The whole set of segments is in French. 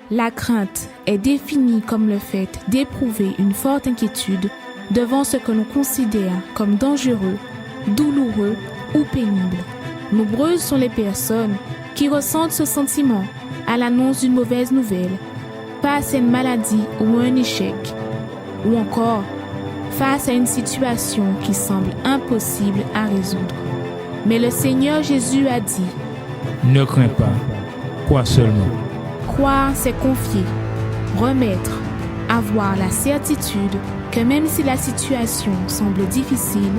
La crainte est définie comme le fait d'éprouver une forte inquiétude devant ce que l'on considère comme dangereux, douloureux ou pénible. Nombreuses sont les personnes qui ressentent ce sentiment à l'annonce d'une mauvaise nouvelle, face à une maladie ou un échec, ou encore face à une situation qui semble impossible à résoudre. Mais le Seigneur Jésus a dit « Ne crains pas, crois seulement. » Croire, c'est confier, remettre, avoir la certitude que même si la situation semble difficile,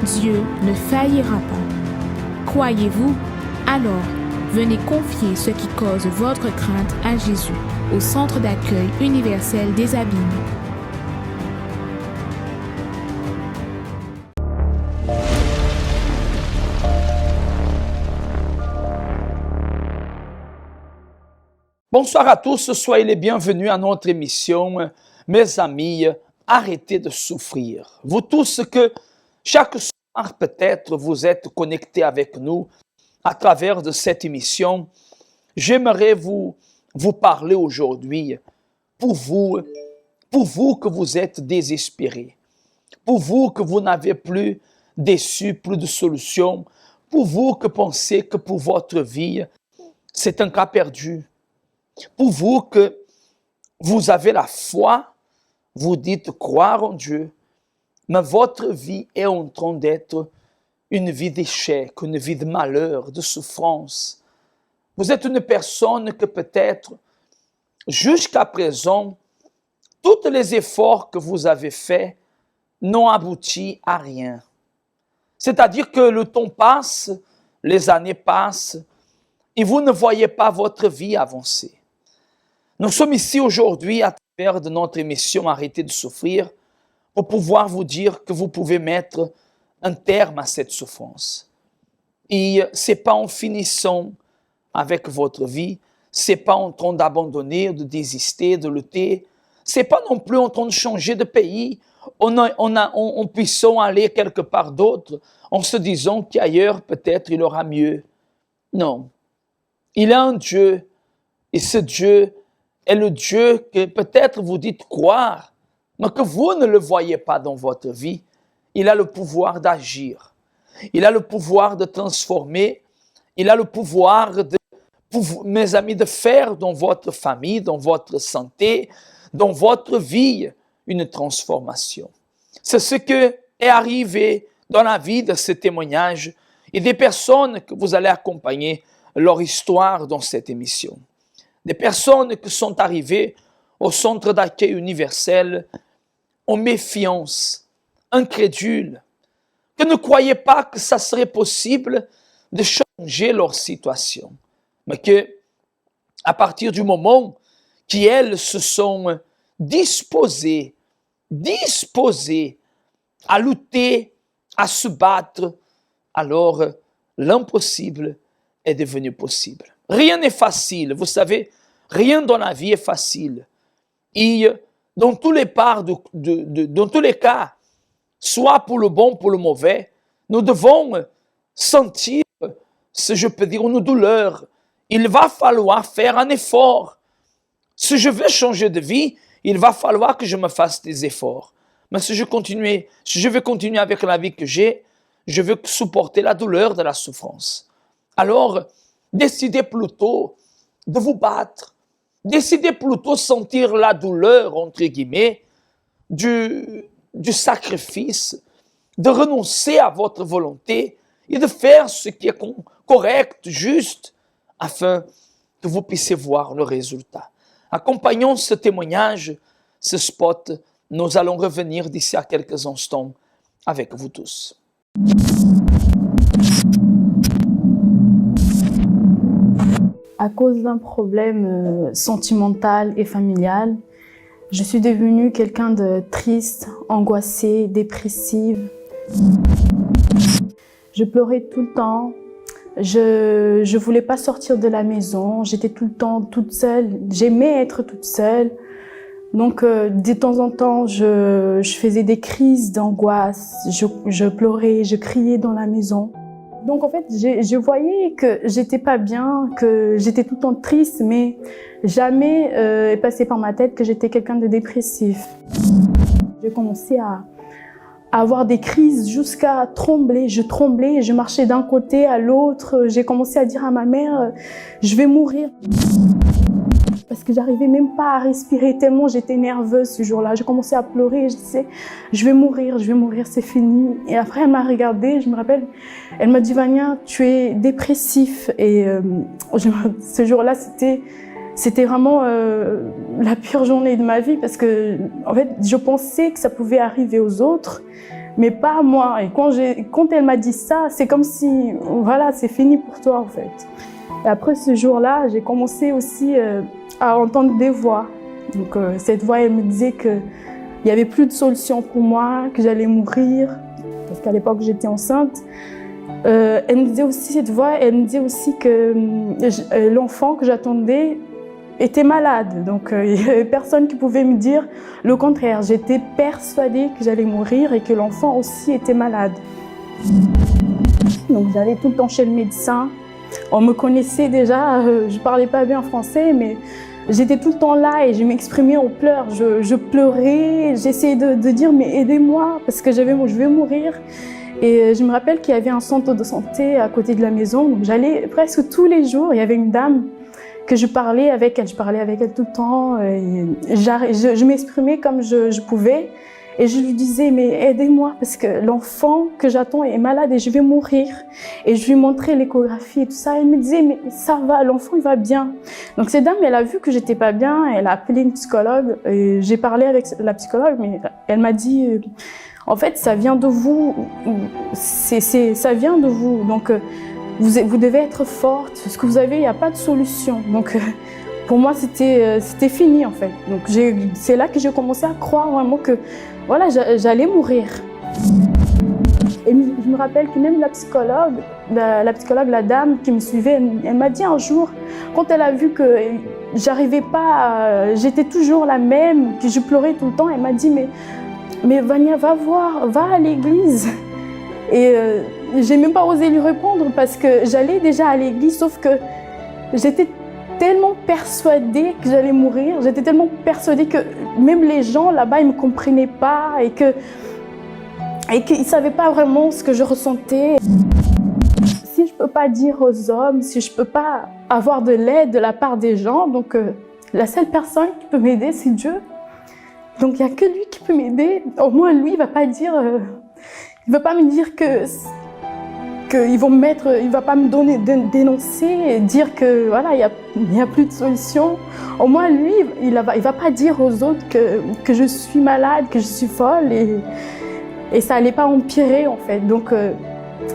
Dieu ne faillira pas. Croyez-vous? Alors, venez confier ce qui cause votre crainte à Jésus, au Centre d'accueil universel des Abîmes. Bonsoir à tous, soyez les bienvenus à notre émission. Mes amis, arrêtez de souffrir. Vous tous que chaque soir peut-être vous êtes connectés avec nous à travers de cette émission, j'aimerais vous parler aujourd'hui pour vous que vous êtes désespérés, pour vous que vous n'avez plus d'issue, plus de solution, pour vous que pensez que pour votre vie, c'est un cas perdu. Pour vous que vous avez la foi, vous dites croire en Dieu, mais votre vie est en train d'être une vie d'échec, une vie de malheur, de souffrance. Vous êtes une personne que peut-être, jusqu'à présent, tous les efforts que vous avez faits n'ont abouti à rien. C'est-à-dire que le temps passe, les années passent, et vous ne voyez pas votre vie avancer. Nous sommes ici aujourd'hui à travers de notre émission Arrêtez de souffrir pour pouvoir vous dire que vous pouvez mettre un terme à cette souffrance. Et ce n'est pas en finissant avec votre vie, ce n'est pas en train d'abandonner, de désister, de lutter, ce n'est pas non plus en train de changer de pays, en puissant aller quelque part d'autre en se disant qu'ailleurs peut-être il aura mieux. Non, il y a un Dieu et ce Dieu est le Dieu que peut-être vous dites croire, mais que vous ne le voyez pas dans votre vie. Il a le pouvoir d'agir. Il a le pouvoir de transformer. Il a le pouvoir, mes amis, de faire dans votre famille, dans votre santé, dans votre vie, une transformation. C'est ce qui est arrivé dans la vie de ce témoignage et des personnes que vous allez accompagner leur histoire dans cette émission. Des personnes qui sont arrivées au centre d'accueil universel en méfiance, incrédules, qui ne croyaient pas que ça serait possible de changer leur situation, mais que, à partir du moment qu'elles se sont disposées à lutter, à se battre, alors l'impossible est devenu possible. Rien n'est facile, vous savez, rien dans la vie est facile. Et dans tous les dans tous les cas, soit pour le bon, pour le mauvais, nous devons sentir, si je peux dire, une douleur. Il va falloir faire un effort. Si je veux changer de vie, il va falloir que je me fasse des efforts. Mais si je veux continuer avec la vie que j'ai, je veux supporter la douleur de la souffrance. Alors, décidez plutôt de vous battre. Décidez plutôt de sentir la douleur, entre guillemets, du sacrifice, de renoncer à votre volonté et de faire ce qui est correct, juste, afin que vous puissiez voir le résultat. Accompagnons ce témoignage, ce spot. Nous allons revenir d'ici à quelques instants avec vous tous. À cause d'un problème sentimental et familial, je suis devenue quelqu'un de triste, angoissée, dépressive. Je pleurais tout le temps. Je voulais pas sortir de la maison. J'étais tout le temps toute seule. J'aimais être toute seule. Donc, de temps en temps, je faisais des crises d'angoisse. Je pleurais, je criais dans la maison. Donc en fait, je voyais que j'étais pas bien, que j'étais tout le temps triste, mais jamais est passé par ma tête que j'étais quelqu'un de dépressif. J'ai commencé à avoir des crises jusqu'à trembler. Je tremblais, je marchais d'un côté à l'autre. J'ai commencé à dire à ma mère, je vais mourir. Parce que j'arrivais même pas à respirer tellement j'étais nerveuse ce jour-là. J'ai commencé à pleurer, je disais, je vais mourir, c'est fini. Et après, elle m'a regardée, je me rappelle, elle m'a dit, Vania, tu es dépressif. Et ce jour-là, c'était vraiment la pire journée de ma vie parce que, en fait, je pensais que ça pouvait arriver aux autres, mais pas à moi. Et quand elle m'a dit ça, c'est comme si, voilà, c'est fini pour toi, en fait. Et après ce jour-là, j'ai commencé aussi à entendre des voix. Donc cette voix, elle me disait qu'il n'y avait plus de solution pour moi, que j'allais mourir, parce qu'à l'époque, j'étais enceinte. Elle me disait aussi, cette voix, elle me disait aussi que l'enfant que j'attendais était malade. Donc il n'y avait personne qui pouvait me dire le contraire. J'étais persuadée que j'allais mourir et que l'enfant aussi était malade. Donc j'allais tout le temps chez le médecin. On me connaissait déjà, je parlais pas bien français, mais j'étais tout le temps là et je m'exprimais en pleurs. Je pleurais, j'essayais de dire mais aidez-moi parce que je vais mourir. Et je me rappelle qu'il y avait un centre de santé à côté de la maison, donc j'allais presque tous les jours. Il y avait une dame que je parlais avec elle tout le temps. Et je m'exprimais comme je pouvais. Et je lui disais, mais aidez-moi parce que l'enfant que j'attends est malade et je vais mourir. Et je lui montrais l'échographie et tout ça. Elle me disait, mais ça va, l'enfant il va bien. Donc cette dame, elle a vu que j'étais pas bien. Elle a appelé une psychologue. Et j'ai parlé avec la psychologue, mais elle m'a dit, en fait, ça vient de vous. Ça vient de vous. Donc vous devez être forte. Ce que vous avez, il n'y a pas de solution. Donc pour moi, c'était fini en fait. Donc c'est là que j'ai commencé à croire vraiment que voilà, j'allais mourir. Et je me rappelle que même la psychologue, la dame qui me suivait, elle m'a dit un jour, quand elle a vu que j'arrivais pas, j'étais toujours la même, que je pleurais tout le temps, elle m'a dit mais Vania, va à l'église. Et j'ai même pas osé lui répondre parce que j'allais déjà à l'église, sauf que j'étais tellement persuadée que j'allais mourir, j'étais tellement persuadée que même les gens là-bas, ils ne me comprenaient pas et qu'ils ne savaient pas vraiment ce que je ressentais. Si je ne peux pas dire aux hommes, si je ne peux pas avoir de l'aide de la part des gens, donc la seule personne qui peut m'aider, c'est Dieu. Donc il n'y a que lui qui peut m'aider. Au moins lui, il ne va pas dire, il va pas me dire qu'ils vont me mettre, il va pas me dénoncer et dire que voilà, il y a plus de solution. Au moins lui, il va pas dire aux autres que je suis malade, que je suis folle et ça allait pas empirer en fait. Donc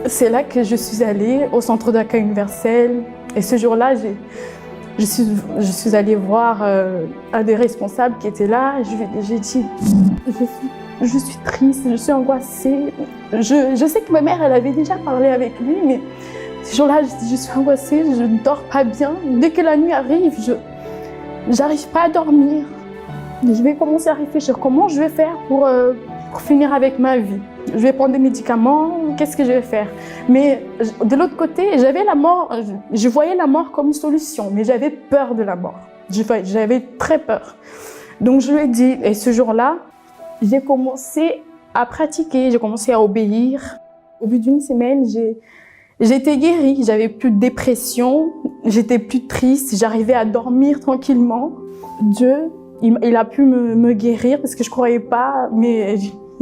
c'est là que je suis allée au centre d'accueil universel et ce jour-là, je suis allée voir un des responsables qui était là. J'ai dit, je suis triste, je suis angoissée. Je sais que ma mère, elle avait déjà parlé avec lui, mais ce jour-là, je suis angoissée, je ne dors pas bien. Dès que la nuit arrive, je n'arrive pas à dormir. Je vais commencer à réfléchir comment je vais faire pour finir avec ma vie. Je vais prendre des médicaments, qu'est-ce que je vais faire? Mais de l'autre côté, j'avais la mort, je voyais la mort comme une solution, mais j'avais peur de la mort. J'avais très peur. Donc je lui ai dit, et ce jour-là, j'ai commencé à pratiquer, j'ai commencé à obéir. Au bout d'une semaine, j'ai été guérie. J'avais plus de dépression, j'étais plus triste, j'arrivais à dormir tranquillement. Dieu, il a pu me guérir parce que je croyais pas, mais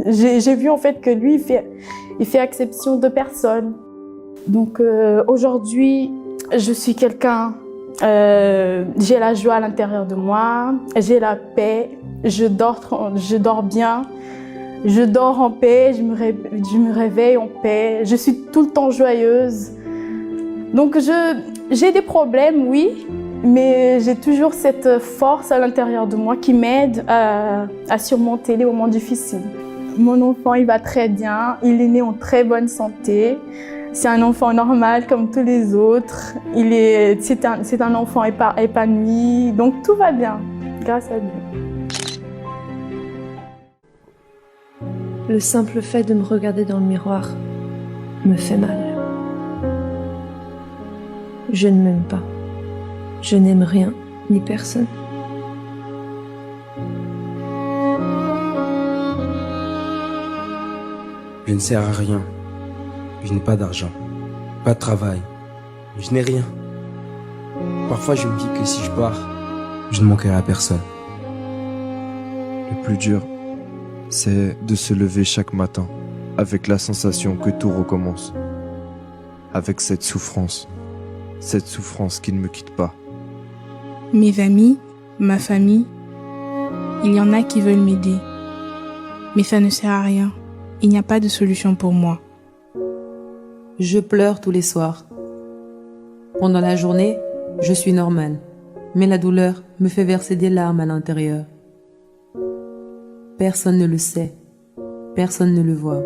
j'ai vu en fait que lui, il fait exception de personne. Donc aujourd'hui, je suis quelqu'un, j'ai la joie à l'intérieur de moi, j'ai la paix. Je dors bien, je dors en paix, je me réveille en paix, je suis tout le temps joyeuse. Donc j'ai des problèmes, oui, mais j'ai toujours cette force à l'intérieur de moi qui m'aide à surmonter les moments difficiles. Mon enfant, il va très bien, il est né en très bonne santé. C'est un enfant normal comme tous les autres. C'est un enfant épanoui, donc tout va bien, grâce à Dieu. Le simple fait de me regarder dans le miroir me fait mal. Je ne m'aime pas. Je n'aime rien, ni personne. Je ne sers à rien. Je n'ai pas d'argent, pas de travail. Je n'ai rien. Parfois, je me dis que si je pars, je ne manquerai à personne. Le plus dur, c'est de se lever chaque matin avec la sensation que tout recommence. Avec cette souffrance qui ne me quitte pas. Mes amis, ma famille, il y en a qui veulent m'aider. Mais ça ne sert à rien. Il n'y a pas de solution pour moi. Je pleure tous les soirs. Pendant la journée, je suis normale. Mais la douleur me fait verser des larmes à l'intérieur. Personne ne le sait. Personne ne le voit.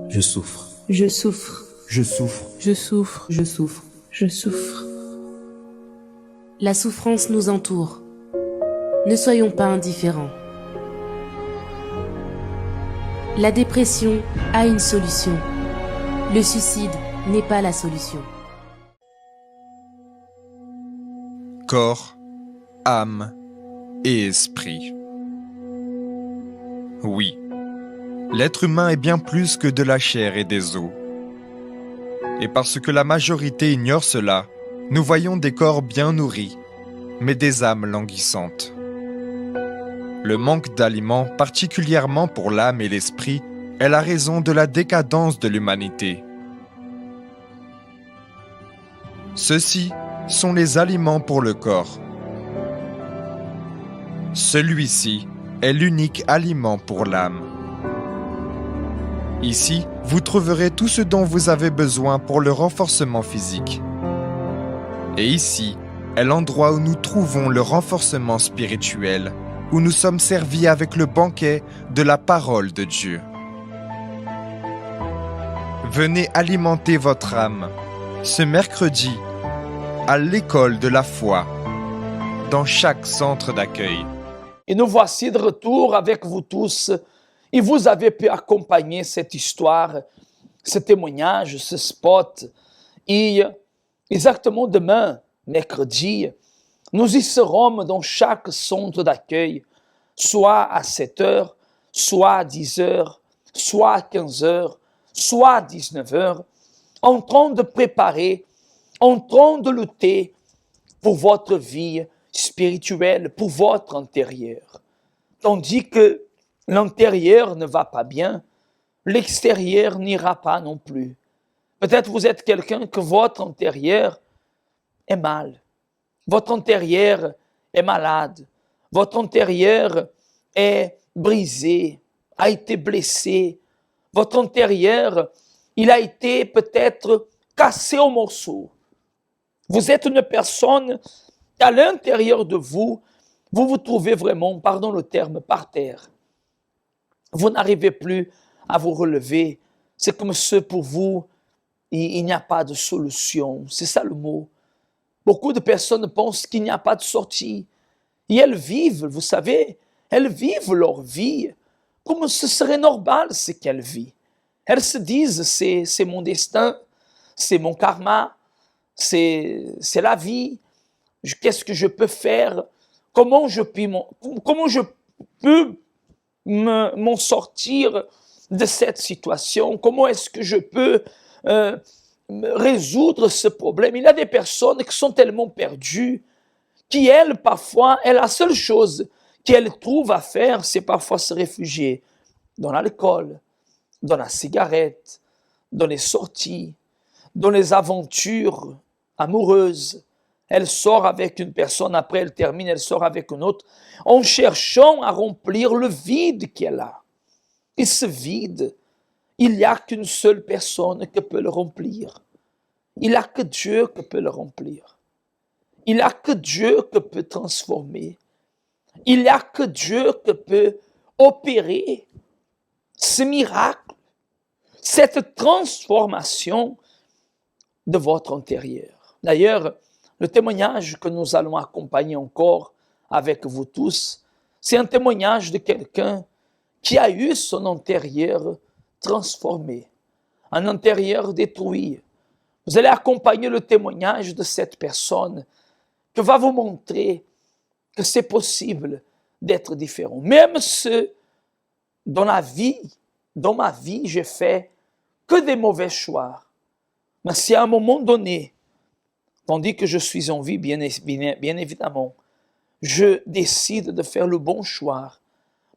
Je souffre. Je souffre. Je souffre. Je souffre. Je souffre. Je souffre. La souffrance nous entoure. Ne soyons pas indifférents. La dépression a une solution. Le suicide n'est pas la solution. Corps, âme et esprit. Oui, l'être humain est bien plus que de la chair et des os. Et parce que la majorité ignore cela, nous voyons des corps bien nourris, mais des âmes languissantes. Le manque d'aliments, particulièrement pour l'âme et l'esprit, est la raison de la décadence de l'humanité. Ceux-ci sont les aliments pour le corps. Celui-ci est l'unique aliment pour l'âme. Ici, vous trouverez tout ce dont vous avez besoin pour le renforcement physique. Et ici est l'endroit où nous trouvons le renforcement spirituel, où nous sommes servis avec le banquet de la parole de Dieu. Venez alimenter votre âme ce mercredi à l'école de la foi, dans chaque centre d'accueil. Et nous voici de retour avec vous tous. Et vous avez pu accompagner cette histoire, ce témoignage, ce spot. Et exactement demain, mercredi, nous y serons dans chaque centre d'accueil, soit à 7 heures, soit à 10 heures, soit à 15 heures, soit à 19 heures, en train de préparer, en train de lutter pour votre vie spirituelle, pour votre intérieur. Tandis que l'intérieur ne va pas bien, l'extérieur n'ira pas non plus. Peut-être vous êtes quelqu'un que votre intérieur est mal. Votre intérieur est malade. Votre intérieur est brisé, a été blessé. Votre intérieur, il a été peut-être cassé en morceaux. Vous êtes une personne à l'intérieur de vous, vous vous trouvez vraiment, pardon le terme, par terre. Vous n'arrivez plus à vous relever. C'est comme si pour vous, il n'y a pas de solution. C'est ça le mot. Beaucoup de personnes pensent qu'il n'y a pas de sortie. Et elles vivent, vous savez, elles vivent leur vie comme ce serait normal ce qu'elles vivent. Elles se disent, c'est mon destin, c'est mon karma, c'est la vie. Qu'est-ce que je peux faire? Comment je peux m'en sortir de cette situation? Comment est-ce que je peux résoudre ce problème? Il y a des personnes qui sont tellement perdues, qui elles, parfois, la seule chose qu'elles trouvent à faire, c'est parfois se réfugier dans l'alcool, dans la cigarette, dans les sorties, dans les aventures amoureuses. Elle sort avec une personne, après elle termine, elle sort avec une autre, en cherchant à remplir le vide qu'elle a. Et ce vide, il n'y a qu'une seule personne qui peut le remplir. Il n'y a que Dieu qui peut le remplir. Il n'y a que Dieu qui peut transformer. Il n'y a que Dieu qui peut opérer ce miracle, cette transformation de votre intérieur. D'ailleurs, le témoignage que nous allons accompagner encore avec vous tous, c'est un témoignage de quelqu'un qui a eu son intérieur transformé, un intérieur détruit, Vous allez accompagner le témoignage de cette personne qui va vous montrer que c'est possible d'être différent. Même si dans ma vie, j'ai fait que des mauvais choix. Mais si à un moment donné, tandis que je suis en vie, bien évidemment, je décide de faire le bon choix,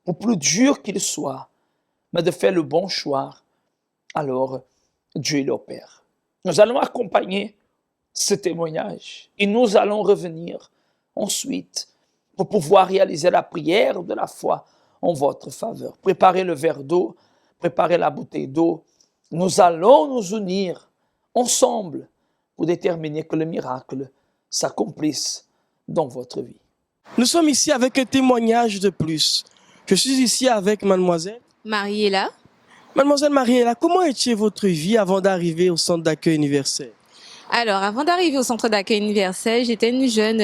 pour plus dur qu'il soit, mais de faire le bon choix, alors Dieu l'opère. Nous allons accompagner ce témoignage et nous allons revenir ensuite pour pouvoir réaliser la prière de la foi en votre faveur. Préparez le verre d'eau, préparez la bouteille d'eau. Nous allons nous unir ensemble pour déterminer que le miracle s'accomplisse dans votre vie. Nous sommes ici avec un témoignage de plus. Je suis ici avec mademoiselle Mariella. Mademoiselle Mariella, comment était votre vie avant d'arriver au centre d'accueil universel? Alors, avant d'arriver au centre d'accueil universel, j'étais une jeune,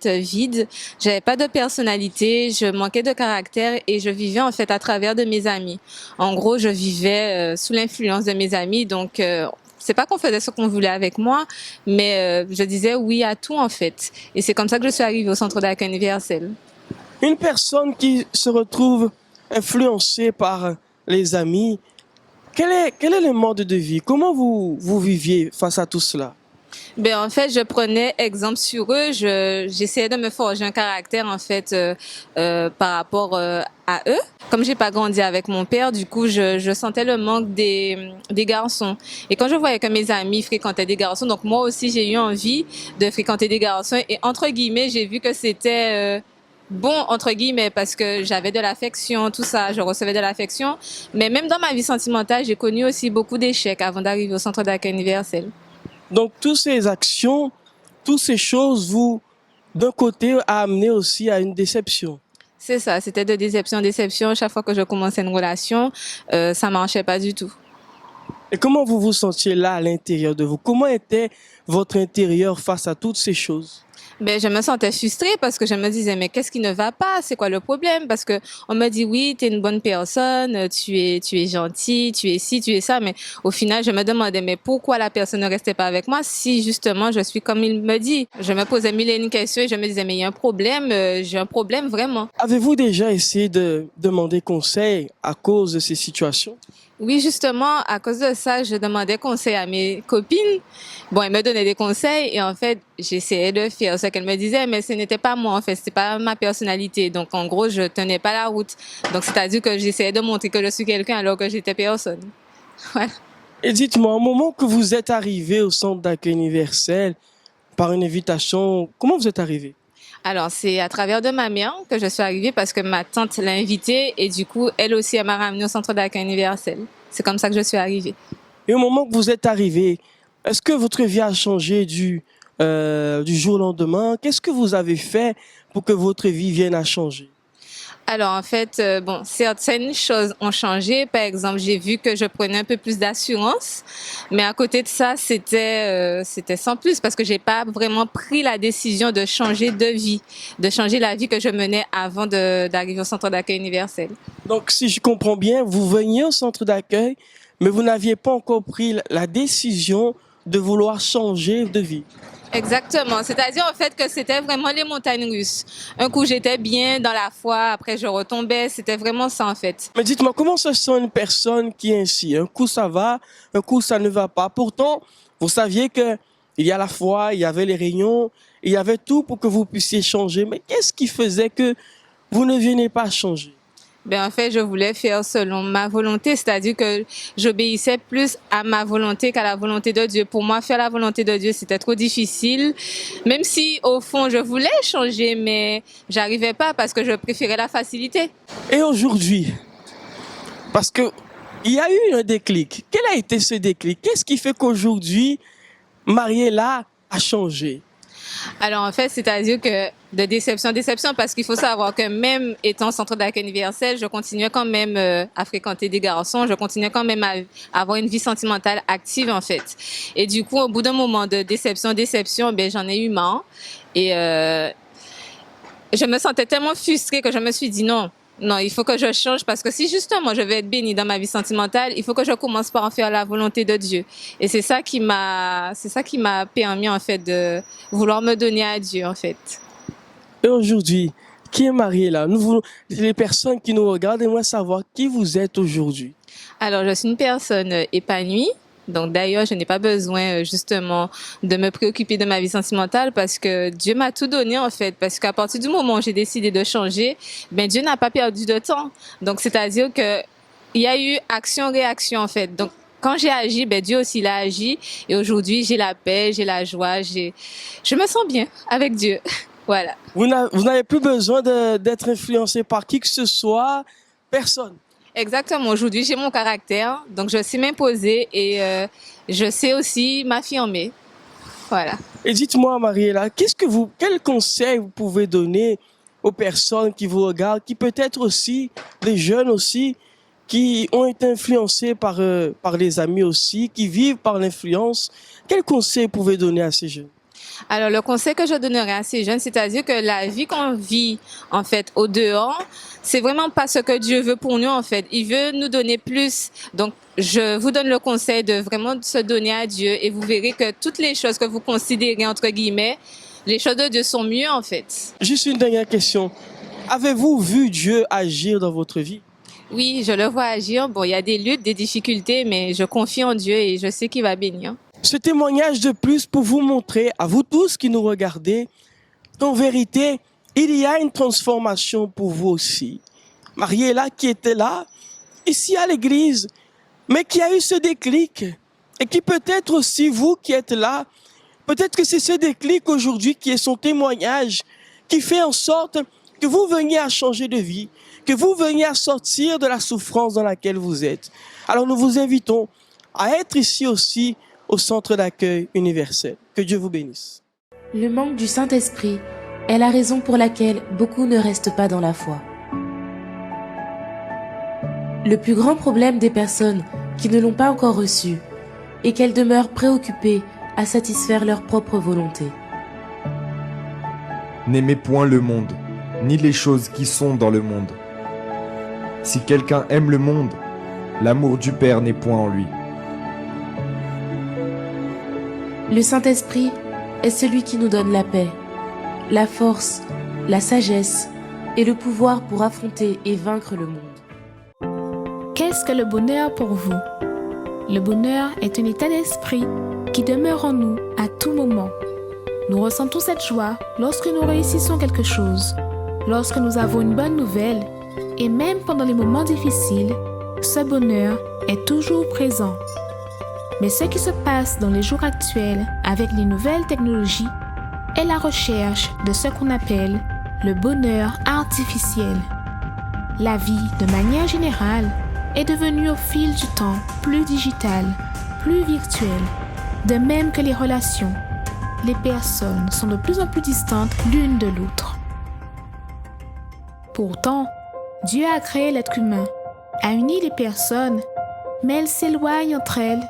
vide. J'avais pas de personnalité, je manquais de caractère et je vivais, à travers de mes amis. En gros, je vivais sous l'influence de mes amis, donc c'est pas qu'on faisait ce qu'on voulait avec moi, mais je disais oui à tout, Et c'est comme ça que je suis arrivée au centre d'accueil universel. Une personne qui se retrouve influencée par les amis, quel est le mode de vie? Comment vous viviez face à tout cela? Je prenais exemple sur eux. J'essayais de me forger un caractère, par rapport à eux. Comme j'ai pas grandi avec mon père, du coup, je sentais le manque des garçons. Et quand je voyais que mes amis fréquentaient des garçons, donc moi aussi, j'ai eu envie de fréquenter des garçons. Et entre guillemets, j'ai vu que c'était bon, entre guillemets, parce que j'avais de l'affection, tout ça, je recevais de l'affection. Mais même dans ma vie sentimentale, j'ai connu aussi beaucoup d'échecs avant d'arriver au centre d'accueil universel. Donc, toutes ces actions, toutes ces choses, d'un côté, a amené aussi à une déception. C'est ça, c'était de déception en déception. Chaque fois que je commençais une relation, ça marchait pas du tout. Et comment vous vous sentiez là, à l'intérieur de vous? Comment était votre intérieur face à toutes ces choses? Je me sentais frustrée parce que je me disais, mais qu'est-ce qui ne va pas? C'est quoi le problème? Parce que on me dit, oui, tu es une bonne personne, tu es gentil, tu es ci, tu es ça. Mais au final, je me demandais, mais pourquoi la personne ne restait pas avec moi si justement je suis comme il me dit? Je me posais mille et une questions et je me disais, mais il y a un problème, j'ai un problème vraiment. Avez-vous déjà essayé de demander conseil à cause de ces situations? Oui, justement, à cause de ça, je demandais conseil à mes copines. Bon, elles me donnaient des conseils et j'essayais de faire ce qu'elles me disaient, mais ce n'était pas moi, c'était pas ma personnalité. Donc, en gros, je tenais pas la route. Donc, c'est-à-dire que j'essayais de montrer que je suis quelqu'un alors que j'étais personne. Voilà. Et dites-moi, au moment que vous êtes arrivé au centre d'accueil universel, par une invitation, comment vous êtes arrivé? Alors, c'est à travers de ma mère que je suis arrivée parce que ma tante l'a invitée et du coup, elle aussi, elle m'a ramenée au centre d'accueil universel. C'est comme ça que je suis arrivée. Et au moment que vous êtes arrivée, est-ce que votre vie a changé du jour au lendemain? Qu'est-ce que vous avez fait pour que votre vie vienne à changer? Alors, certaines choses ont changé. Par exemple, j'ai vu que je prenais un peu plus d'assurance. Mais à côté de ça, c'était sans plus parce que j'ai pas vraiment pris la décision de changer de vie, de changer la vie que je menais avant d'arriver au centre d'accueil universel. Donc, si je comprends bien, vous veniez au centre d'accueil, mais vous n'aviez pas encore pris la décision de vouloir changer de vie. Exactement. C'est-à-dire, que c'était vraiment les montagnes russes. Un coup, j'étais bien dans la foi, après, je retombais. C'était vraiment ça, Mais dites-moi, comment se sent une personne qui est ainsi? Un coup, ça va, un coup, ça ne va pas. Pourtant, vous saviez qu'il y a la foi, il y avait les réunions, il y avait tout pour que vous puissiez changer. Mais qu'est-ce qui faisait que vous ne veniez pas changer? Je voulais faire selon ma volonté, c'est-à-dire que j'obéissais plus à ma volonté qu'à la volonté de Dieu. Pour moi, faire la volonté de Dieu, c'était trop difficile. Même si, au fond, je voulais changer, mais j'arrivais pas parce que je préférais la facilité. Et aujourd'hui, parce que il y a eu un déclic. Quel a été ce déclic? Qu'est-ce qui fait qu'aujourd'hui, Mariella a changé? Alors c'est-à-dire que de déception en déception, parce qu'il faut savoir que même étant centre d'accueil universel, je continuais quand même à fréquenter des garçons, je continuais quand même à avoir une vie sentimentale active Et du coup, au bout d'un moment de déception, j'en ai eu marre. Et je me sentais tellement frustrée que je me suis dit non, Non, il faut que je change parce que si justement je vais être bénie dans ma vie sentimentale, il faut que je commence par en faire la volonté de Dieu. Et c'est ça qui m'a permis en fait de vouloir me donner à Dieu en fait. Et aujourd'hui, qui est marié là? Nous voulons, les personnes qui nous regardent, aimeraient savoir qui vous êtes aujourd'hui. Alors, je suis une personne épanouie. Donc d'ailleurs, je n'ai pas besoin justement de me préoccuper de ma vie sentimentale parce que Dieu m'a tout donné en fait. Parce qu'à partir du moment où j'ai décidé de changer, ben Dieu n'a pas perdu de temps. Donc c'est-à-dire que il y a eu action-réaction en fait. Donc quand j'ai agi, ben Dieu aussi l'a agi. Et aujourd'hui, j'ai la paix, j'ai la joie, je me sens bien avec Dieu. Voilà. Vous n'avez plus besoin d'être influencé par qui que ce soit, personne. Exactement. Aujourd'hui, j'ai mon caractère, donc je sais m'imposer et je sais aussi m'affirmer. Voilà. Et dites-moi, Mariella, quel conseil vous pouvez donner aux personnes qui vous regardent, qui peut-être aussi, des jeunes aussi, qui ont été influencés par les amis aussi, qui vivent par l'influence. Quel conseil vous pouvez donner à ces jeunes? Alors, le conseil que je donnerais à ces jeunes, c'est-à-dire que la vie qu'on vit, en fait, au dehors, c'est vraiment pas ce que Dieu veut pour nous, en fait. Il veut nous donner plus. Donc, je vous donne le conseil de vraiment se donner à Dieu et vous verrez que toutes les choses que vous considérez, entre guillemets, les choses de Dieu sont mieux, en fait. Juste une dernière question. Avez-vous vu Dieu agir dans votre vie? Oui, je le vois agir. Bon, il y a des luttes, des difficultés, mais je confie en Dieu et je sais qu'il va bénir. Ce témoignage de plus pour vous montrer, à vous tous qui nous regardez, qu'en vérité, il y a une transformation pour vous aussi. Mariella qui était là, ici à l'église, mais qui a eu ce déclic. Et qui peut-être aussi, vous qui êtes là, peut-être que c'est ce déclic aujourd'hui qui est son témoignage, qui fait en sorte que vous veniez à changer de vie, que vous veniez à sortir de la souffrance dans laquelle vous êtes. Alors nous vous invitons à être ici aussi, au centre d'accueil universel. Que Dieu vous bénisse. Le manque du Saint-Esprit est la raison pour laquelle beaucoup ne restent pas dans la foi. Le plus grand problème des personnes qui ne l'ont pas encore reçu est qu'elles demeurent préoccupées à satisfaire leur propre volonté. N'aimez point le monde, ni les choses qui sont dans le monde. Si quelqu'un aime le monde, l'amour du Père n'est point en lui. Le Saint-Esprit est celui qui nous donne la paix, la force, la sagesse et le pouvoir pour affronter et vaincre le monde. Qu'est-ce que le bonheur pour vous? Le bonheur est un état d'esprit qui demeure en nous à tout moment. Nous ressentons cette joie lorsque nous réussissons quelque chose, lorsque nous avons une bonne nouvelle et même pendant les moments difficiles, ce bonheur est toujours présent. Mais ce qui se passe dans les jours actuels avec les nouvelles technologies est la recherche de ce qu'on appelle le bonheur artificiel. La vie, de manière générale, est devenue au fil du temps plus digitale, plus virtuelle, de même que les relations. Les personnes sont de plus en plus distantes l'une de l'autre. Pourtant, Dieu a créé l'être humain, a uni les personnes, mais elles s'éloignent entre elles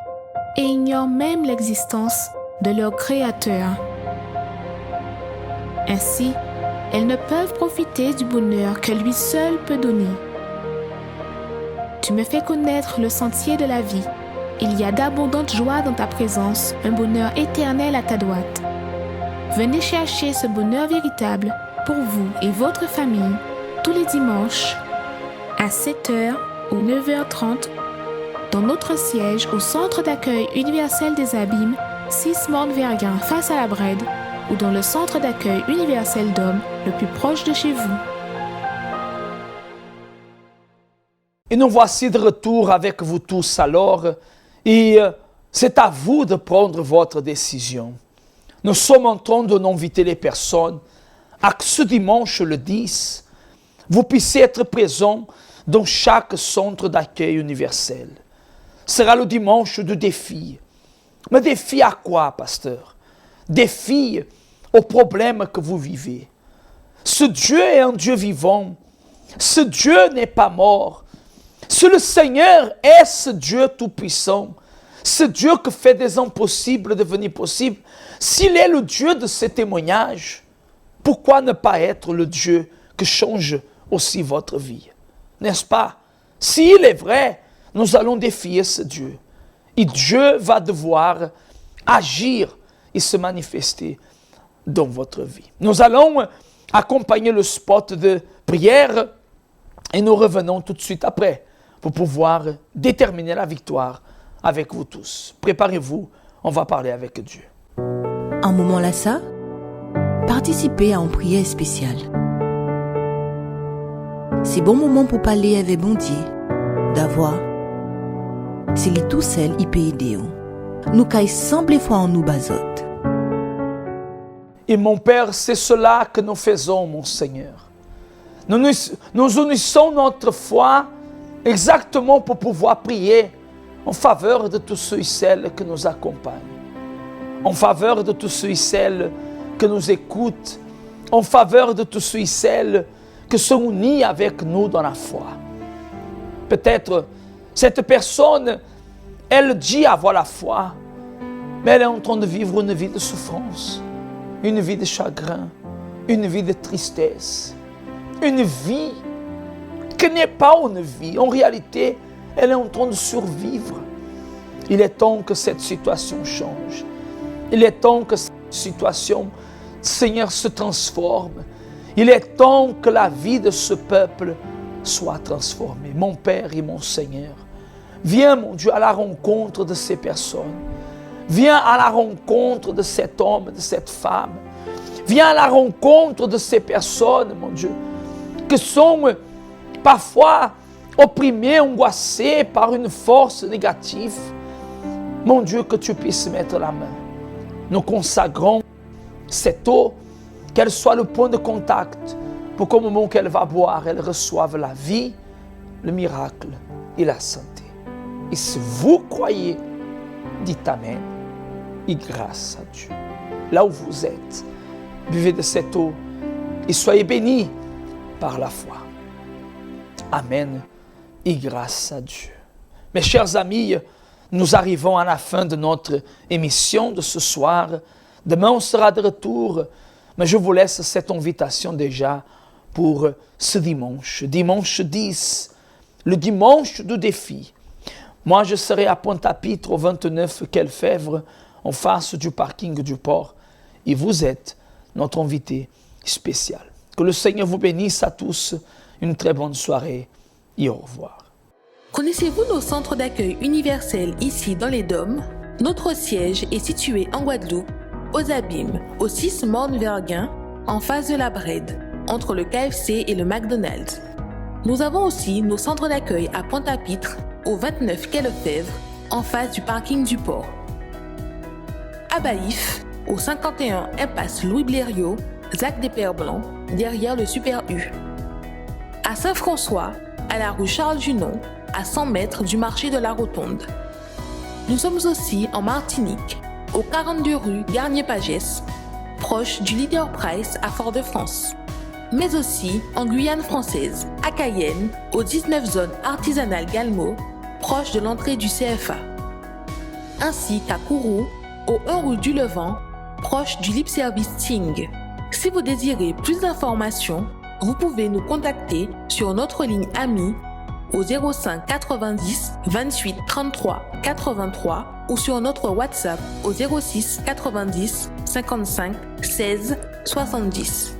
et ignorent même l'existence de leur Créateur. Ainsi, elles ne peuvent profiter du bonheur que lui seul peut donner. Tu me fais connaître le sentier de la vie. Il y a d'abondantes joies dans ta présence, un bonheur éternel à ta droite. Venez chercher ce bonheur véritable pour vous et votre famille tous les dimanches à 7h ou 9h30 dans notre siège au Centre d'accueil universel des Abîmes, 6 Morne-Verguin face à la Brède, ou dans le Centre d'accueil universel d'hommes le plus proche de chez vous. Et nous voici de retour avec vous tous alors, et c'est à vous de prendre votre décision. Nous sommes en train de inviter les personnes à que ce dimanche le 10, vous puissiez être présents dans chaque centre d'accueil universel. Ce sera le dimanche de défi. Mais défi à quoi, pasteur? Défi aux problèmes que vous vivez. Ce Dieu est un Dieu vivant. Ce Dieu n'est pas mort. Ce le Seigneur est ce Dieu tout-puissant. Ce Dieu qui fait des impossibles devenir possibles. S'il est le Dieu de ces témoignages, pourquoi ne pas être le Dieu qui change aussi votre vie? n'est-ce pas? S'il est vrai, nous allons défier ce Dieu. Et Dieu va devoir agir et se manifester dans votre vie. Nous allons accompagner le spot de prière et nous revenons tout de suite après pour pouvoir déterminer la victoire avec vous tous. Préparez-vous, on va parler avec Dieu. Un moment là ça, participez à une prière spéciale. C'est bon moment pour parler avec bon Dieu, d'avoir. C'est lui tout seul, il peut aider. Nous caille semble fois en nous basote. Et mon Père, c'est cela que nous faisons, mon Seigneur. Nous unissons notre foi exactement pour pouvoir prier en faveur de tous ceux et celles qui nous accompagnent, en faveur de tous ceux et celles qui nous écoutent, en faveur de tous ceux et celles qui sont unis avec nous dans la foi. Peut-être cette personne, elle dit avoir la foi, mais elle est en train de vivre une vie de souffrance, une vie de chagrin, une vie de tristesse, une vie qui n'est pas une vie. En réalité, elle est en train de survivre. Il est temps que cette situation change. Il est temps que cette situation, Seigneur, se transforme. Il est temps que la vie de ce peuple soit transformée. Mon Père et mon Seigneur, viens, mon Dieu, à la rencontre de ces personnes. Viens à la rencontre de cet homme, de cette femme. Viens à la rencontre de ces personnes, mon Dieu, qui sont parfois opprimées, angoissées par une force négative. Mon Dieu, que tu puisses mettre la main. Nous consagrons cette eau, qu'elle soit le point de contact pour qu'au moment qu'elle va boire, elle reçoive la vie, le miracle et la santé. Et si vous croyez, dites Amen et grâce à Dieu. Là où vous êtes, buvez de cette eau et soyez bénis par la foi. Amen et grâce à Dieu. Mes chers amis, nous arrivons à la fin de notre émission de ce soir. Demain, on sera de retour, mais je vous laisse cette invitation déjà pour ce dimanche, dimanche 10, le dimanche du défi. Moi, je serai à Pointe-à-Pitre au 29 quai Lefebvre, en face du parking du port, et vous êtes notre invité spécial. Que le Seigneur vous bénisse à tous, une très bonne soirée et au revoir. Connaissez-vous nos centres d'accueil universels ici dans les Dômes? Notre siège est situé en Guadeloupe, aux Abîmes, au 6 Morne-Verguin, en face de la Brède, entre le KFC et le McDonald's. Nous avons aussi nos centres d'accueil à Pointe-à-Pitre, au 29 quai Lefebvre, en face du parking du port. À Baïf, au 51 impasse Louis Blériot, Zac des Pères Blancs, derrière le Super U. À Saint-François, à la rue Charles Junon, à 100 mètres du marché de la Rotonde. Nous sommes aussi en Martinique, au 42 rue Garnier-Pagès, proche du Leader Price à Fort-de-France. Mais aussi en Guyane française, à Cayenne, au 19 zone artisanale Galmo, proche de l'entrée du CFA. Ainsi qu'à Kourou, au 1 rue du Levant, proche du Lip Service Ting. Si vous désirez plus d'informations, vous pouvez nous contacter sur notre ligne AMI au 05 90 28 33 83 ou sur notre WhatsApp au 06 90 55 16 70.